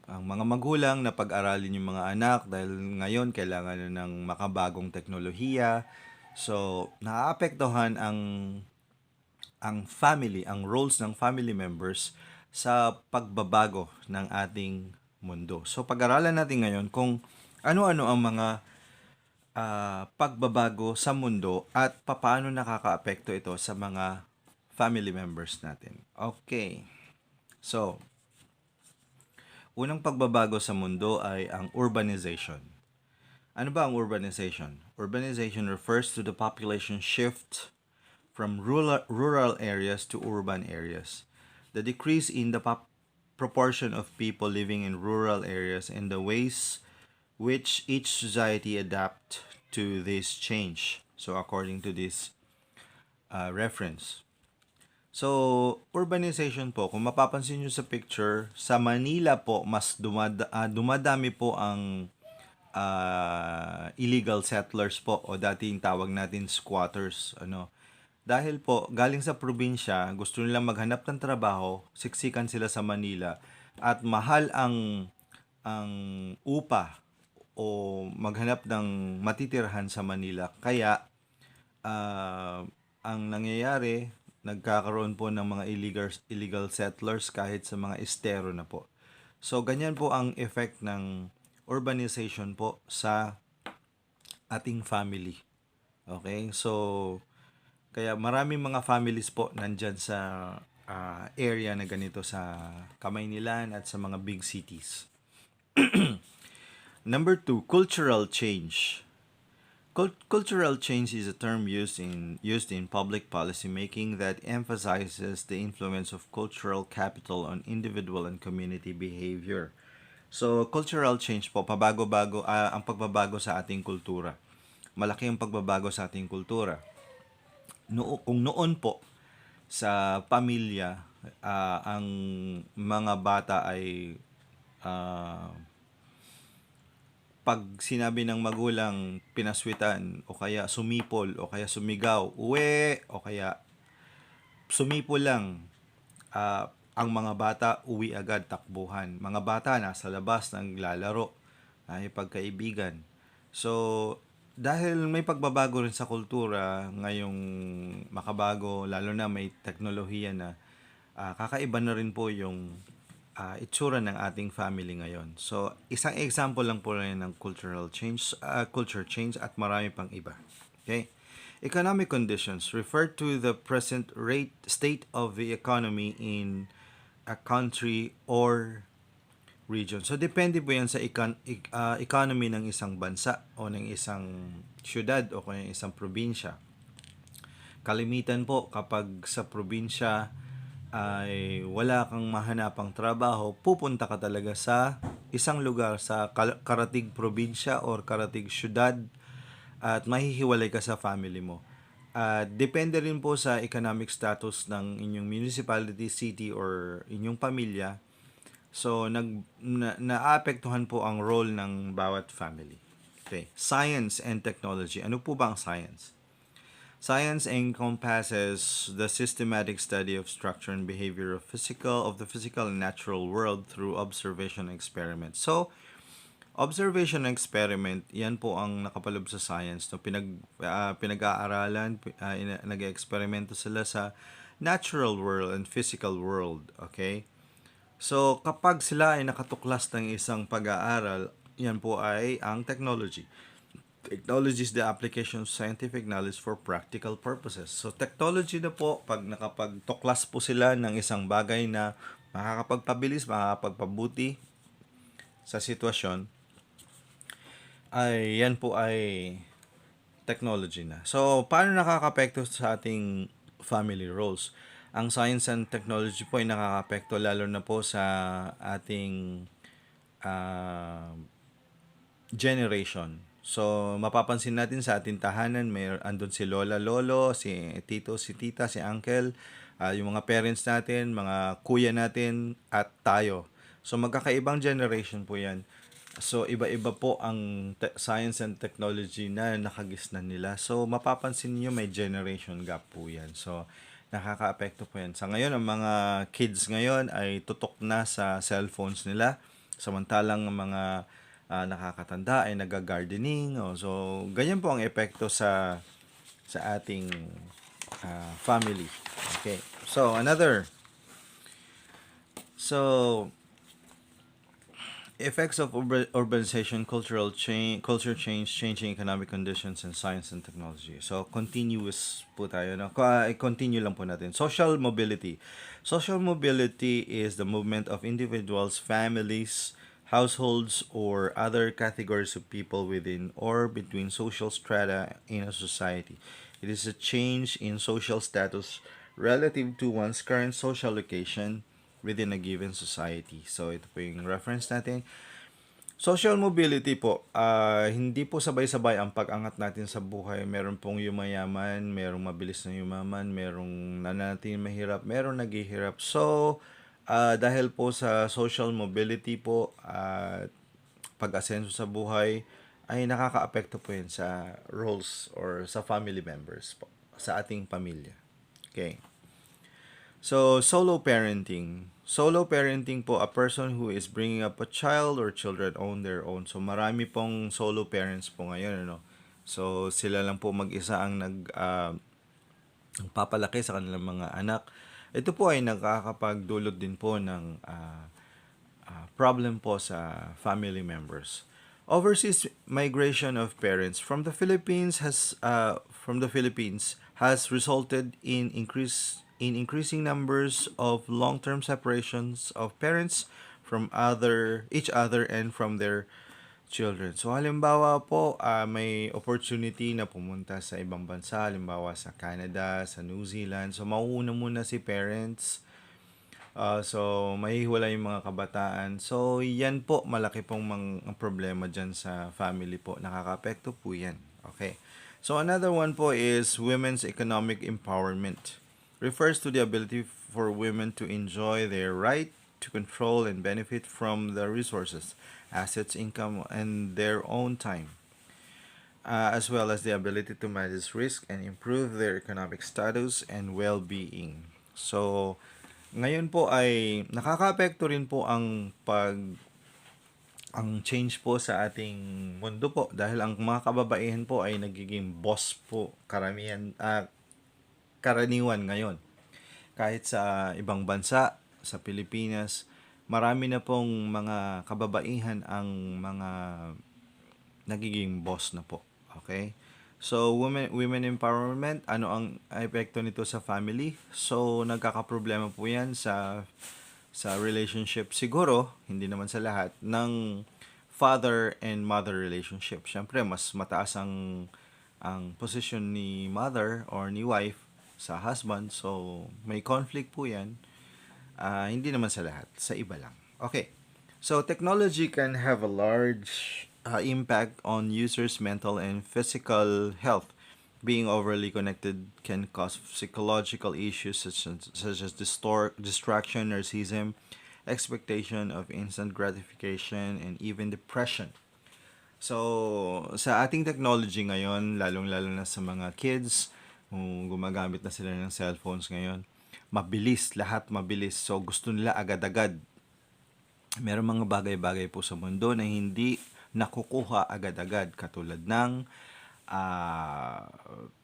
mga magulang na pag-aralin yung mga anak dahil ngayon kailangan na ng makabagong teknolohiya. So, naaapektuhan ang roles ng family members sa pagbabago ng ating mundo. So, pag-aralan natin ngayon kung ano-ano ang mga pagbabago sa mundo at papaano nakakaapekto ito sa mga family members natin. Okay. So, unang pagbabago sa mundo ay ang urbanization. Ano ba ang urbanization? Urbanization refers to the population shift from rural areas to urban areas. The decrease in the proportion of people living in rural areas and the ways which each society adapt to this change. So according to this reference. So, urbanization po, kung mapapansin nyo sa picture, sa Manila po, mas dumadami po ang illegal settlers po o dating tawag natin squatters. Dahil po, galing sa probinsya, gusto nilang maghanap ng trabaho, siksikan sila sa Manila, at mahal ang upa o maghanap ng matitirhan sa Manila. Kaya, ang nangyayari, nagkakaroon po ng mga illegal settlers kahit sa mga estero na po. So, ganyan po ang effect ng urbanization po sa ating family. Okay? So, kaya maraming mga families po nandyan sa area na ganito sa Kamaynilan at sa mga big cities. Number 2, cultural change. Cultural change is a term used in public policy making that emphasizes the influence of cultural capital on individual and community behavior. So, cultural change po, ang pagbabago sa ating kultura. Malaki ang pagbabago sa ating kultura. Kung noon po sa pamilya, ang mga bata ay pag sinabi ng magulang pinaswitan o kaya sumipol o kaya sumigaw, uwi o kaya sumipol lang, ang mga bata uwi agad, takbuhan. Mga bata nasa labas naglalaro, ay pagkaibigan. So, dahil may pagbabago rin sa kultura ngayong makabago, lalo na may teknolohiya na, kakaiba na rin po yung itsura ng ating family ngayon. So, isang example lang po rin ng culture change at marami pang iba. Okay? Economic conditions refer to the present state of the economy in a country or region. So, depende po yan sa economy ng isang bansa o ng isang syudad o ng isang probinsya. Kalimitan po kapag sa probinsya ay wala kang mahanapang trabaho, pupunta ka talaga sa isang lugar sa karatig probinsya or karatig syudad at mahihiwalay ka sa family mo. Depende rin po sa economic status ng inyong municipality, city, or inyong pamilya. So, naapektuhan po ang role ng bawat family. Okay. Science and technology. Ano po ba ang science? Science encompasses the systematic study of structure and behavior of the physical and natural world through observation and experiment. So, observation and experiment, yan po ang nakapaloob sa science. No? Pinag-aaralan, nag-eksperimento sila sa natural world and physical world. Okay? So, kapag sila ay nakatuklas ng isang pag-aaral, yan po ay ang technology. Technology is the application of scientific knowledge for practical purposes. So, technology na po, pag nakapagtuklas po sila ng isang bagay na makakapagpabilis, makakapagpabuti sa sitwasyon, ay yan po ay technology na. So, paano nakakapekto sa ating family roles? Ang science and technology po ay nakakapekto lalo na po sa ating generation. So, mapapansin natin sa ating tahanan, andun si lola, lolo, si tito, si tita, si uncle, yung mga parents natin, mga kuya natin, at tayo. So, magkakaibang generation po yan. So, iba-iba po ang science and technology na nakagisnan nila. So, mapapansin niyo may generation gap po yan. So, nakaka-apekto po yan. Sa ngayon, ang mga kids ngayon ay tutok na sa cellphones nila. Samantalang mga nakakatanda ay nag-gardening. So, ganyan po ang epekto sa ating family. Okay. So, Effects of urbanization, culture change, changing economic conditions, and science and technology. So, continuous po tayo. No? Continue lang po natin. Social mobility. Social mobility is the movement of individuals, families, households, or other categories of people within or between social strata in a society. It is a change in social status relative to one's current social location within a given society. So, ito po yung reference natin. Social mobility po, hindi po sabay-sabay ang pag-angat natin sa buhay. Meron pong yumayaman, merong mabilis na yumaman, merong nananatiling mahirap, merong naghihirap. So, dahil po sa social mobility po at pag-asenso sa buhay, ay nakakaapekto po yun sa roles or sa family members po, sa ating pamilya. Okay. So, solo parenting. Solo parenting po, a person who is bringing up a child or children on their own. So, marami pong solo parents po ngayon, ano. So, sila lang po mag-isa ang papalaki sa kanilang mga anak. Ito po ay nakakapagdulot din po ng problem po sa family members. Overseas migration of parents from the Philippines has resulted in increasing numbers of long-term separations of parents from each other and from their children. So halimbawa po, may opportunity na pumunta sa ibang bansa, halimbawa sa Canada, sa New Zealand. So mauuna muna si parents. So, mahihiwalay yung mga kabataan. So, yan po, malaki pong problema dyan sa family po. Nakaka-apekto po yan. Okay. So, another one po is women's economic empowerment. Refers to the ability for women to enjoy their right to control and benefit from the resources, assets, income, and their own time, as well as the ability to manage risk and improve their economic status and well-being. So, ngayon po ay nakakaapekto rin po ang change po sa ating mundo po dahil ang mga kababaihan po ay nagiging boss po karaniwan ngayon. Kahit sa ibang bansa, sa Pilipinas, marami na pong mga kababaihan ang mga nagiging boss na po. Okay? So, women empowerment, ano ang epekto nito sa family? So, nagkakaproblema po yan sa relationship. Siguro, hindi naman sa lahat, ng father and mother relationship. Siyempre, mas mataas ang position ni mother or ni wife sa husband. So, may conflict po yan. Hindi naman sa lahat, sa iba lang. Okay. So, technology can have a large impact on users' mental and physical health. Being overly connected can cause psychological issues such as distraction, narcissism, expectation of instant gratification, and even depression. So, sa ating technology ngayon, lalong-lalo na sa mga kids, kung gumagamit na sila ng cellphones ngayon, mabilis, lahat mabilis. So, gusto nila agad-agad. Merong mga bagay-bagay po sa mundo na hindi nakukuha agad-agad katulad ng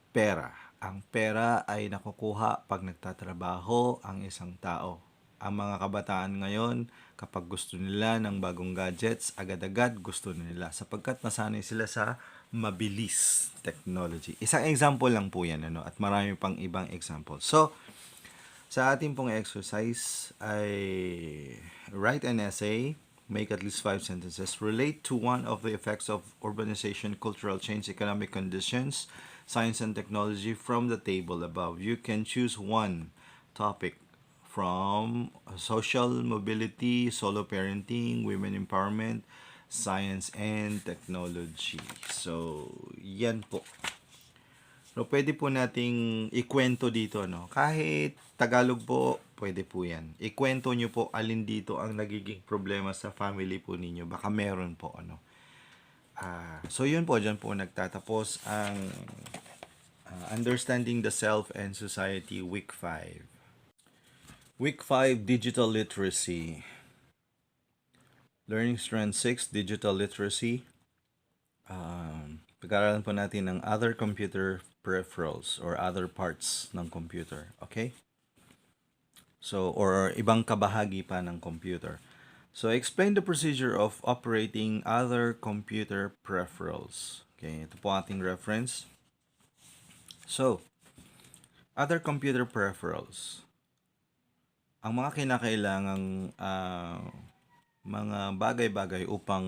pera. Ang pera ay nakukuha pag nagtatrabaho ang isang tao. Ang mga kabataan ngayon, kapag gusto nila ng bagong gadgets, agad-agad gusto nila sapagkat nasanay sila sa mabilis technology. Isang example lang po yan, ano, at marami pang ibang example. So, sa ating pong exercise ay write an essay, make at least 5 sentences, relate to one of the effects of urbanization, cultural change, economic conditions, science and technology from the table above. You can choose one topic from social mobility, solo parenting, women empowerment, science and technology. So, yan po. So, pwede po nating ikwento dito, no? Kahit Tagalog po, pwede po yan. Ikwento nyo po alin dito ang nagiging problema sa family po ninyo. Baka meron po, ano. So, yun po, dyan po nagtatapos ang Understanding the Self and Society Week 5. Week 5, Digital Literacy. Learning Strand 6, Digital Literacy. Pag-aralan po natin ng other computer peripherals or other parts ng computer. Okay? So, or ibang kabahagi pa ng computer. So, explain the procedure of operating other computer peripherals. Okay, ito po ating reference. So, other computer peripherals. Ang mga kinakailangang mga bagay-bagay upang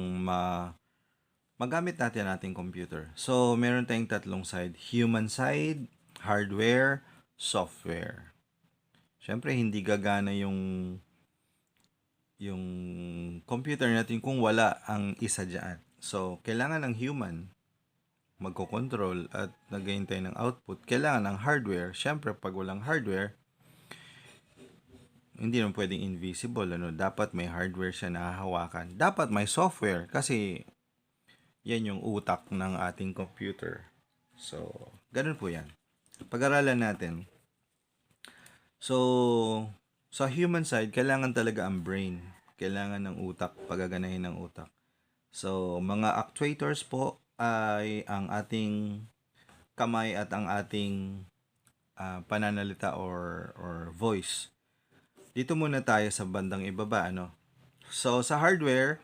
magamit natin ating computer. So, meron tayong tatlong side. Human side, hardware, software. Siyempre, hindi gagana yung computer natin kung wala ang isa dyan. So, kailangan ng human magkocontrol at naghihintay ng output. Kailangan ng hardware. Siyempre, pag walang hardware, hindi naman pwedeng invisible. Dapat may hardware siya na hahawakan. Dapat may software kasi yan yung utak ng ating computer. So, ganun po yan. Pag-aralan natin. So, sa human side, kailangan talaga ang brain. Kailangan ng utak, pagaganahin ng utak. So, mga actuators po ay ang ating kamay at ang ating pananalita or voice. Dito muna tayo sa bandang ibaba, So, sa hardware,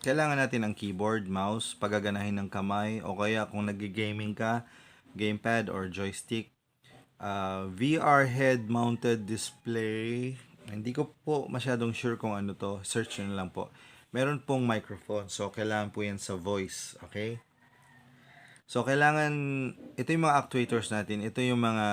kailangan natin ang keyboard, mouse, pagaganahin ng kamay, o kaya kung nag-gaming ka, gamepad or joystick. VR head-mounted display. Hindi ko po masyadong sure kung ano to. Search nyo lang po. Meron pong microphone. So, kailangan po yan sa voice. Okay? So, kailangan, ito yung mga actuators natin. Ito yung mga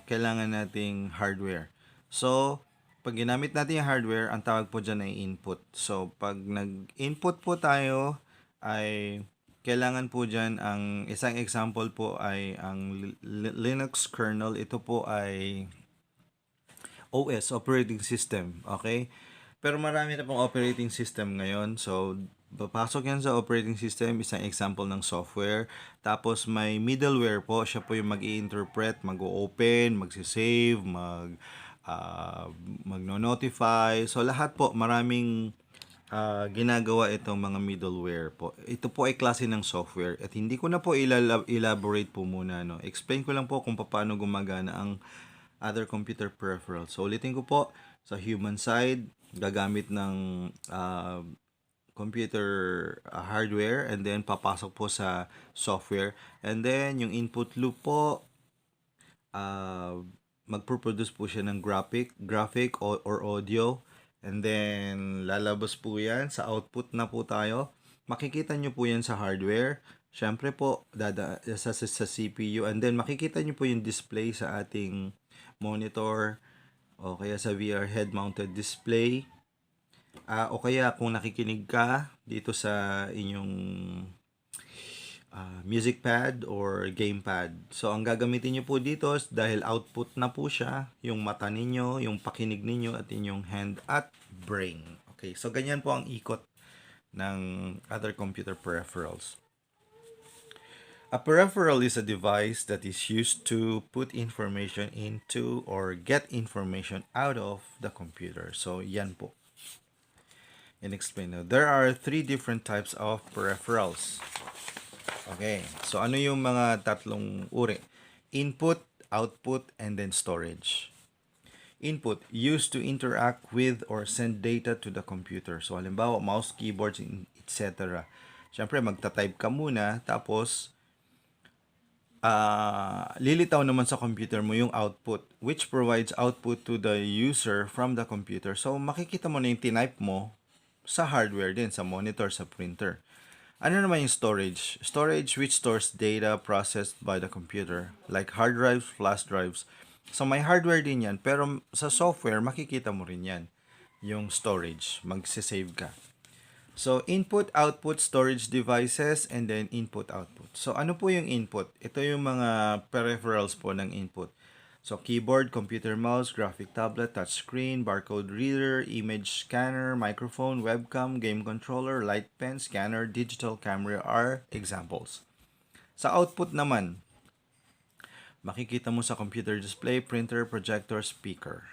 kailangan nating hardware. So, pag ginamit natin yung hardware, ang tawag po dyan ay input. So, pag nag-input po tayo, ay kailangan po dyan, ang isang example po ay ang Linux kernel. Ito po ay OS, operating system. Okay? Pero marami na pong operating system ngayon. So, papasok yan sa operating system, isang example ng software. Tapos may middleware po, siya po yung mag-i-interpret, mag-o-open, mag-save, mag-notify. So, lahat po, maraming ginagawa itong mga middleware po. Ito po ay klase ng software at hindi ko na po elaborate po muna. Explain ko lang po kung paano gumagana ang other computer peripherals. So, ulitin ko po, sa human side, gagamit ng computer hardware and then papasok po sa software. And then, yung input loop po, magproduce po siya ng graphic or audio. And then, lalabas po yan. Sa output na po tayo. Makikita nyo po yan sa hardware. Siyempre po, sa CPU. And then, makikita nyo po yung display sa ating monitor o kaya sa VR head-mounted display. O kaya kung nakikinig ka dito sa inyong music pad or gamepad. So, ang gagamitin nyo po dito dahil output na po siya, yung mata ninyo, yung pakinig ninyo at inyong hand at brain. Okay, so ganyan po ang ikot ng other computer peripherals. A peripheral is a device that is used to put information into or get information out of the computer. So, yan po. And explain now. There are 3 different types of peripherals. Okay. So, ano yung mga tatlong uri? Input, output, and then storage. Input, used to interact with or send data to the computer. So, halimbawa, mouse, keyboards, etc. Siyempre, magta-type ka muna, tapos, lilitaw naman sa computer mo yung output, which provides output to the user from the computer. So, makikita mo na yung tinype mo sa hardware din, sa monitor, sa printer. Ano naman yung storage? Storage which stores data processed by the computer, like hard drives, flash drives. So, may hardware din yan, pero sa software, makikita mo rin yan, yung storage, magsisave ka. So, input, output, storage devices, and then input, output. So, ano po yung input? Ito yung mga peripherals po ng input. So, keyboard, computer mouse, graphic tablet, touchscreen, barcode reader, image scanner, microphone, webcam, game controller, light pen, scanner, digital camera are examples. Sa output naman, makikita mo sa computer display, printer, projector, speaker.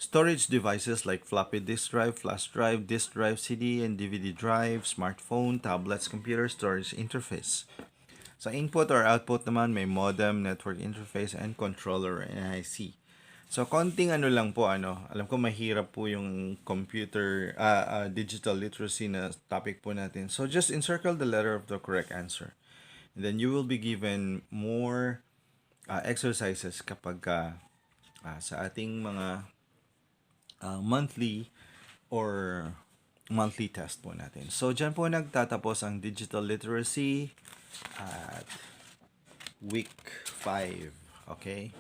Storage devices like floppy disk drive, flash drive, disk drive, CD and DVD drive, smartphone, tablets, computer storage interface. Sa input or output naman, may modem, network interface, and controller and IC. So, konting ano lang po, alam ko mahirap po yung digital literacy na topic po natin. So, just encircle the letter of the correct answer. And then you will be given more exercises kapag sa ating mga monthly or monthly test po natin. So, dyan po nagtatapos ang digital literacy at week 5. Okay?